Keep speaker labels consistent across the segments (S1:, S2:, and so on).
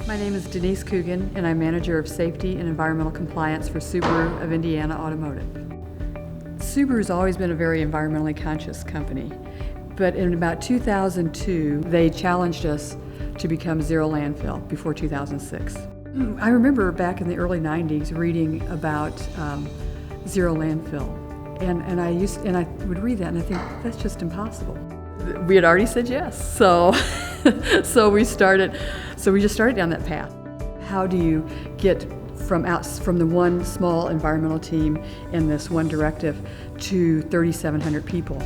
S1: My name is Denise Coogan, and I'm Manager of Safety and Environmental Compliance for Subaru of Indiana Automotive. Subaru's always been a very environmentally conscious company, but in about 2002, they challenged us to become zero landfill before 2006. I remember back in the early 90s reading about zero landfill, and I would read that and I think, that's just impossible. We had already said yes, so we just started down that path. How do you get from the one small environmental team and this one directive to 3,700 people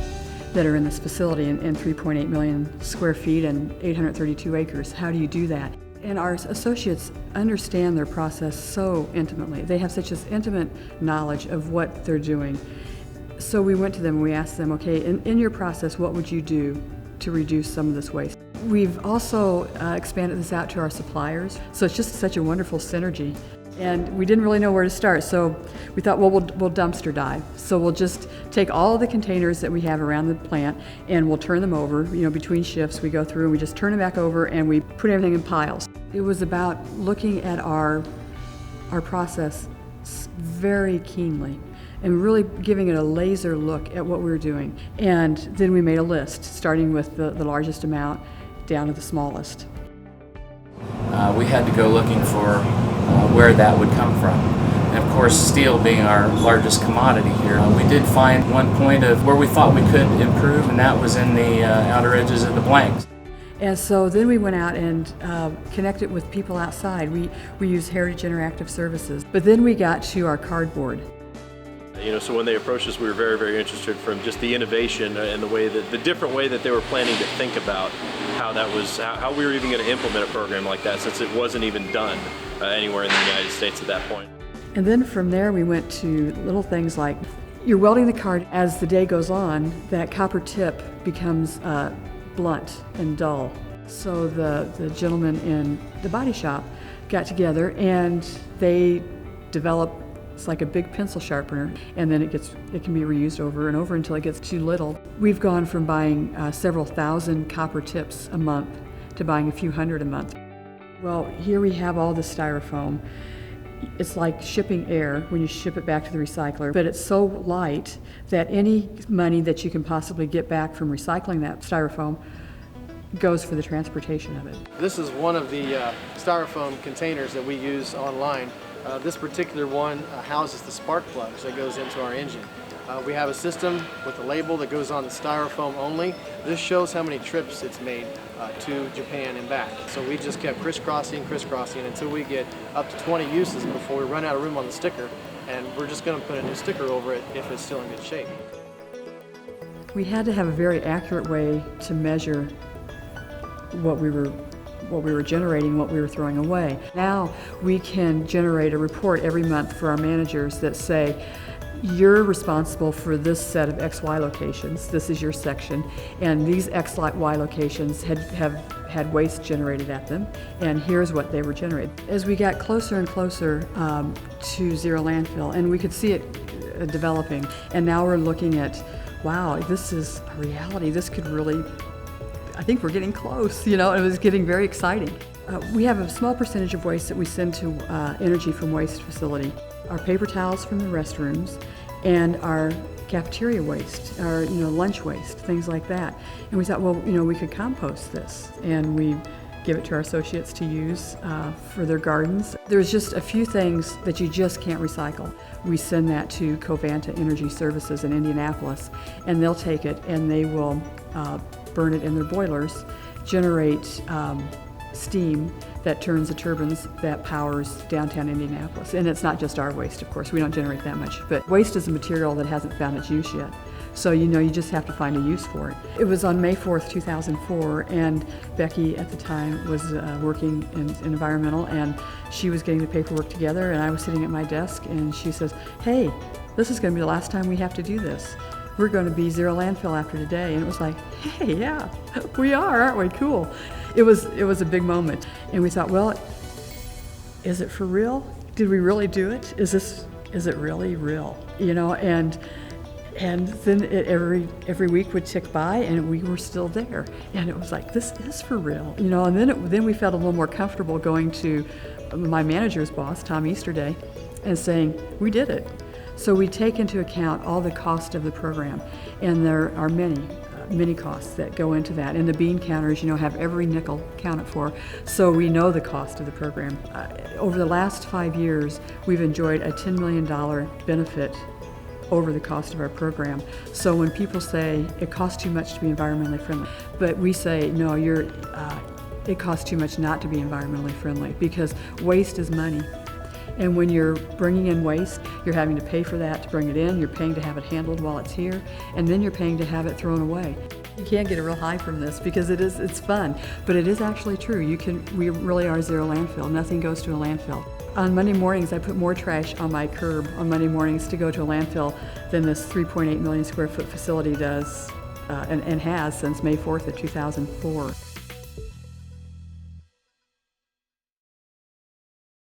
S1: that are in this facility and 3.8 million square feet and 832 acres? How do you do that? And our associates understand their process so intimately. They have such an intimate knowledge of what they're doing. So we went to them and we asked them, okay, in your process, what would you do to reduce some of this waste? We've also expanded this out to our suppliers, so it's just such a wonderful synergy. And we didn't really know where to start, so we thought, well, we'll dumpster dive. So we'll just take all of the containers that we have around the plant and we'll turn them over. Between shifts we go through and we just turn them back over and we put everything in piles. It was about looking at our process very keenly and really giving it a laser look at what we were doing. And then we made a list, starting with the largest amount down to the smallest.
S2: We had to go looking for where that would come from. And of course, steel being our largest commodity here, we did find one point of where we thought we could improve, and that was in the outer edges of the blanks.
S1: And so then we went out and connected with people outside. We used Heritage Interactive Services. But then we got to our cardboard.
S3: So when they approached us, we were very, very interested from just the innovation and the different way that they were planning to think about how we were even going to implement a program like that, since it wasn't even done anywhere in the United States at that point.
S1: And then from there we went to little things like, you're welding the card. As the day goes on, that copper tip becomes blunt and dull. So the gentlemen in the body shop got together and they developed, it's like a big pencil sharpener, and then it can be reused over and over until it gets too little. We've gone from buying several thousand copper tips a month to buying a few hundred a month. Well, here we have all the styrofoam. It's like shipping air when you ship it back to the recycler, but it's so light that any money that you can possibly get back from recycling that styrofoam goes for the transportation of it.
S4: This is one of the styrofoam containers that we use online. This particular one houses the spark plugs that goes into our engine. We have a system with a label that goes on the styrofoam only. This shows how many trips it's made to Japan and back. So we just kept crisscrossing until we get up to 20 uses before we run out of room on the sticker, and we're just going to put a new sticker over it if it's still in good shape.
S1: We had to have a very accurate way to measure what we were generating, what we were throwing away. Now we can generate a report every month for our managers that say, you're responsible for this set of XY locations, this is your section, and these XY locations have had waste generated at them, and here's what they were generated. As we got closer and closer to zero landfill, and we could see it developing, and now we're looking at, wow, this is a reality, this could really, I think we're getting close, it was getting very exciting. We have a small percentage of waste that we send to Energy from Waste facility. Our paper towels from the restrooms and our cafeteria waste, our lunch waste, things like that. And we thought, well, we could compost this, and we give it to our associates to use for their gardens. There's just a few things that you just can't recycle. We send that to Covanta Energy Services in Indianapolis, and they'll take it and they will burn it in their boilers, generate steam that turns the turbines that powers downtown Indianapolis. And it's not just our waste, of course, we don't generate that much, but waste is a material that hasn't found its use yet. So you just have to find a use for it. It was on May 4th, 2004, and Becky at the time was working in environmental, and she was getting the paperwork together, and I was sitting at my desk, and she says, hey, this is going to be the last time we have to do this. We're going to be zero landfill after today. And it was like, hey, yeah, we are, aren't we? Cool. It was a big moment. And we thought, well, is it for real? Did we really do it? Is it really real? And And then every week would tick by, and we were still there. And it was like, this is for real, you know. And then we felt a little more comfortable going to my manager's boss, Tom Easterday, and saying, we did it. So we take into account all the cost of the program, and there are many costs that go into that. And the bean counters, you know, have every nickel counted for, so we know the cost of the program. Over the last 5 years, we've enjoyed a $10 million benefit over the cost of our program. So when people say it costs too much to be environmentally friendly, but we say, no, it costs too much not to be environmentally friendly, because waste is money. And when you're bringing in waste, you're having to pay for that to bring it in, you're paying to have it handled while it's here, and then you're paying to have it thrown away. You can't get a real high from this because it's fun, but it is actually true. We really are zero landfill. Nothing goes to a landfill. On Monday mornings, I put more trash on my curb on Monday mornings to go to a landfill than this 3.8 million square foot facility does and has since May 4th of 2004.